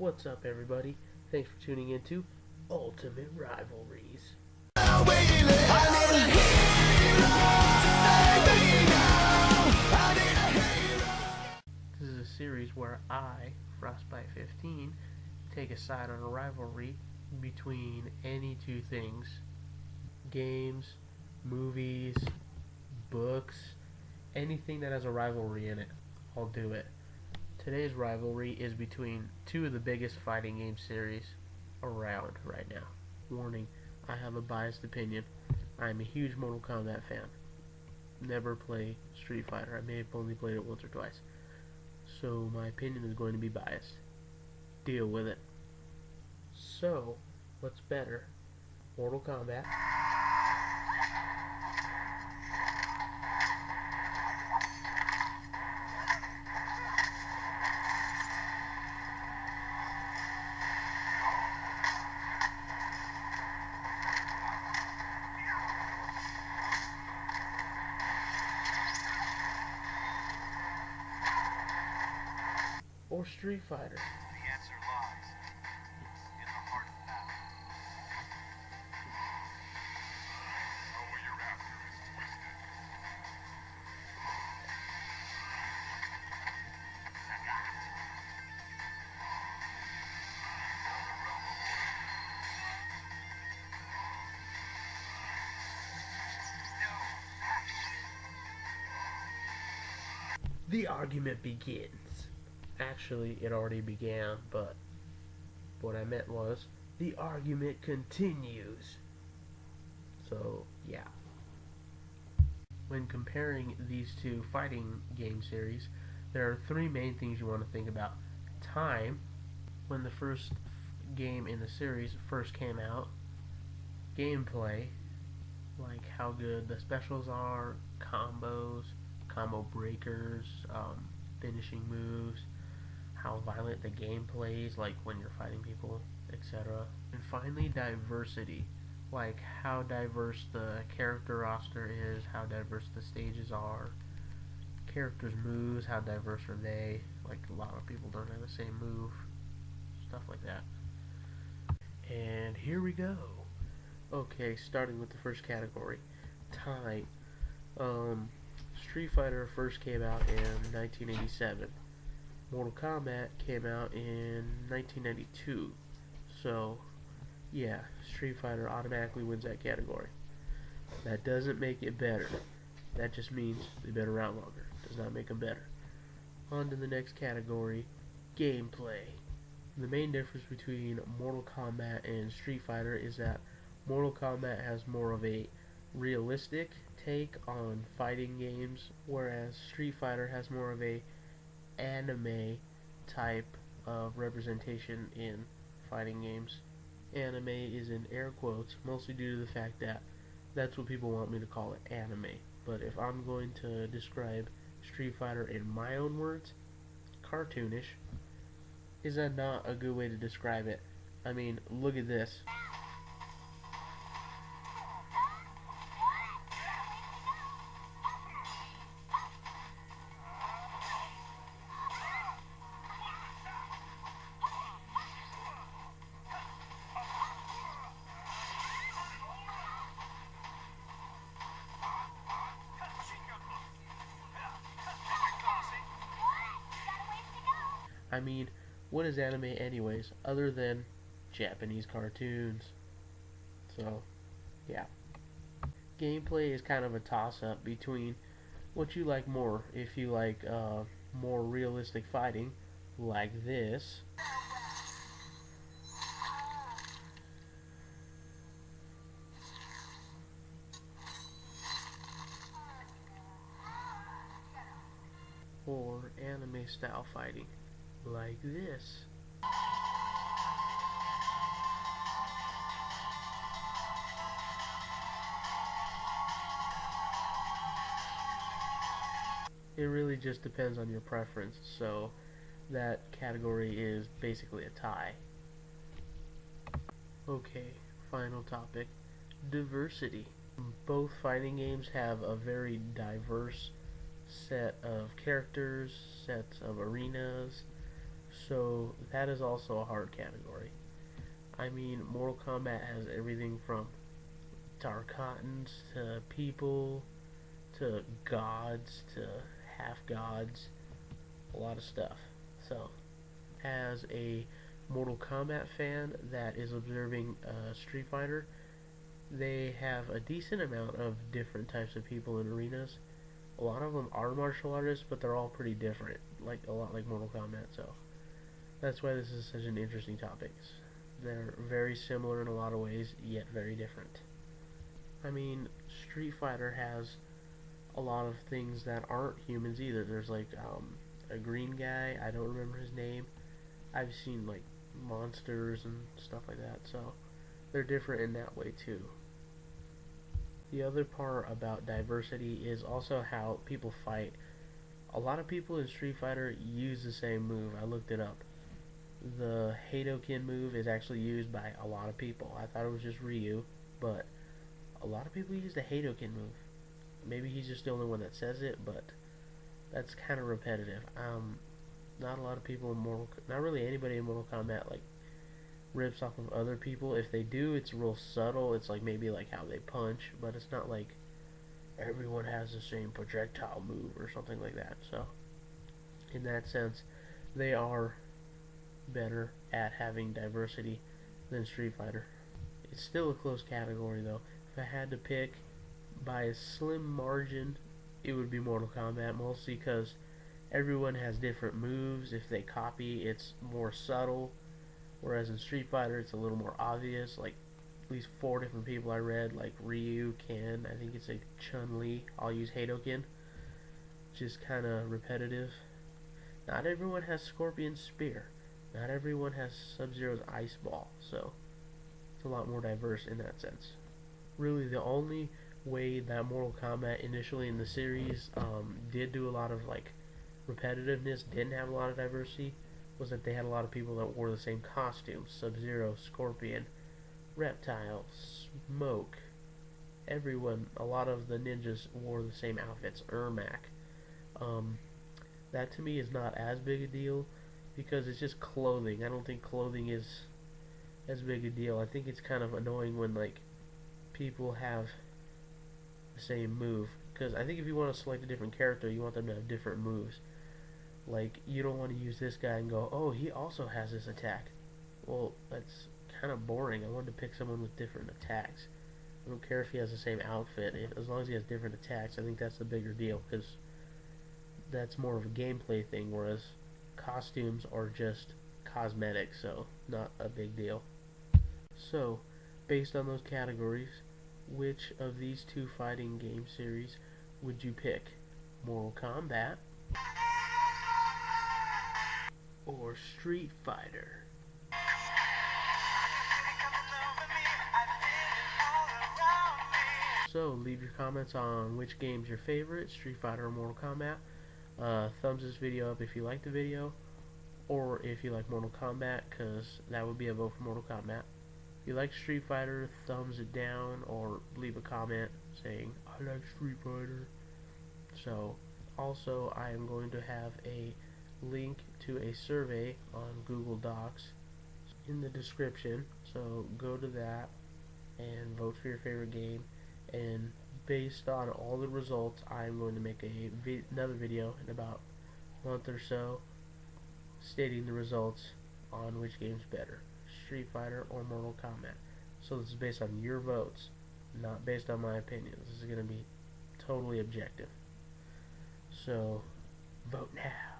What's up, everybody? Thanks for tuning into Ultimate Rivalries. This is a series where I, Frostbite15, take a side on a rivalry between any two things: games, movies, books, anything that has a rivalry in it, I'll do it. Today's rivalry is between two of the biggest fighting game series around right now. Warning, I have a biased opinion. I'm a huge Mortal Kombat fan. Never play Street Fighter. I may have only played it once or twice. So my opinion is going to be biased. Deal with it. So, what's better? Mortal Kombat or Street Fighter? The answer lies in the heart of battle. Know what you're after is twisted. The argument begins. Actually, it already began, but what I meant was, the argument continues. So, yeah. When comparing these two fighting game series, there are three main things you want to think about. Time, when the first game in the series first came out. Gameplay, like how good the specials are, combos, combo breakers, finishing moves, how violent the game plays, like when you're fighting people, etc. And finally, diversity, like how diverse the character roster is, how diverse the stages are, characters' moves, how diverse are they, like a lot of people don't have the same move, stuff like that. And here we go. Okay, starting with the first category, time. Street Fighter first came out in 1987. Mortal Kombat came out in 1992. So, yeah, Street Fighter automatically wins that category. That doesn't make it better. That just means they've been around longer. Does not make them better. On to the next category, gameplay. The main difference between Mortal Kombat and Street Fighter is that Mortal Kombat has more of a realistic take on fighting games, whereas Street Fighter has more of a anime type of representation in fighting games. Anime is in air quotes, mostly due to the fact that that's what people want me to call it, anime. But if I'm going to describe Street Fighter in my own words, cartoonish. Is that not a good way to describe it? I mean, look at this. I mean, what is anime anyways, other than Japanese cartoons? So, yeah. Gameplay is kind of a toss-up between what you like more. If you like more realistic fighting, like this, or anime style fighting, like this. It really just depends on your preference, so that category is basically a tie. Okay, final topic, diversity. Both fighting games have a very diverse set of characters, sets of arenas, So that is also a hard category. I mean, Mortal Kombat has everything from Tarkatans to people to gods to half gods, a lot of stuff. So, as a Mortal Kombat fan that is observing Street Fighter, they have a decent amount of different types of people in arenas. A lot of them are martial artists, but they're all pretty different, like a lot like Mortal Kombat. So that's why this is such an interesting topic. They're very similar in a lot of ways, yet very different. I mean, Street Fighter has a lot of things that aren't humans either. There's like a green guy, I don't remember his name. I've seen like monsters and stuff like that, so they're different in that way too. The other part about diversity is also how people fight. A lot of people in Street Fighter use the same move. I looked it up. The Hadoken move is actually used by a lot of people. I thought it was just Ryu, but a lot of people use the Hadoken move. Maybe he's just the only one that says it, but that's kind of repetitive. Not a lot of people in not really anybody in Mortal Kombat like rips off of other people. If they do, it's real subtle. It's like maybe like how they punch, but it's not like everyone has the same projectile move or something like that. So, in that sense, they are better at having diversity than Street Fighter. It's still a close category though. If I had to pick by a slim margin, it would be Mortal Kombat, mostly because everyone has different moves. If they copy, it's more subtle, whereas in Street Fighter, it's a little more obvious. Like at least 4 different people I read, like Ryu, Ken, I think it's like Chun-Li. I'll use Hadoken, just kind of repetitive. Not everyone has Scorpion Spear. Not everyone has Sub-Zero's Ice Ball, so it's a lot more diverse in that sense. Really, the only way that Mortal Kombat initially in the series did do a lot of like repetitiveness, didn't have a lot of diversity, was that they had a lot of people that wore the same costumes. Sub-Zero, Scorpion, Reptile, Smoke, everyone, a lot of the ninjas wore the same outfits. Ermac. That to me is not as big a deal because it's just clothing. I don't think clothing is as big a deal. I think it's kind of annoying when like people have the same move, because I think if you want to select a different character, you want them to have different moves. Like, you don't want to use this guy and go, oh, he also has this attack. Well, that's kind of boring. I wanted to pick someone with different attacks. I don't care if he has the same outfit. As long as he has different attacks, I think that's the bigger deal, because that's more of a gameplay thing, whereas costumes are just cosmetic, so not a big deal. So, based on those categories, which of these 2 fighting game series would you pick? Mortal Kombat or Street Fighter? So leave your comments on which game's your favorite, Street Fighter or Mortal Kombat. Thumbs this video up if you like the video, or if you like Mortal Kombat, because that would be a vote for Mortal Kombat. If you like Street Fighter, thumbs it down, or leave a comment saying, I like Street Fighter. So, also, I am going to have a link to a survey on Google Docs in the description, so go to that and vote for your favorite game, and based on all the results, I'm going to make another video in about a month or so stating the results on which game's better, Street Fighter or Mortal Kombat. So this is based on your votes, not based on my opinion. This is going to be totally objective. So, vote now.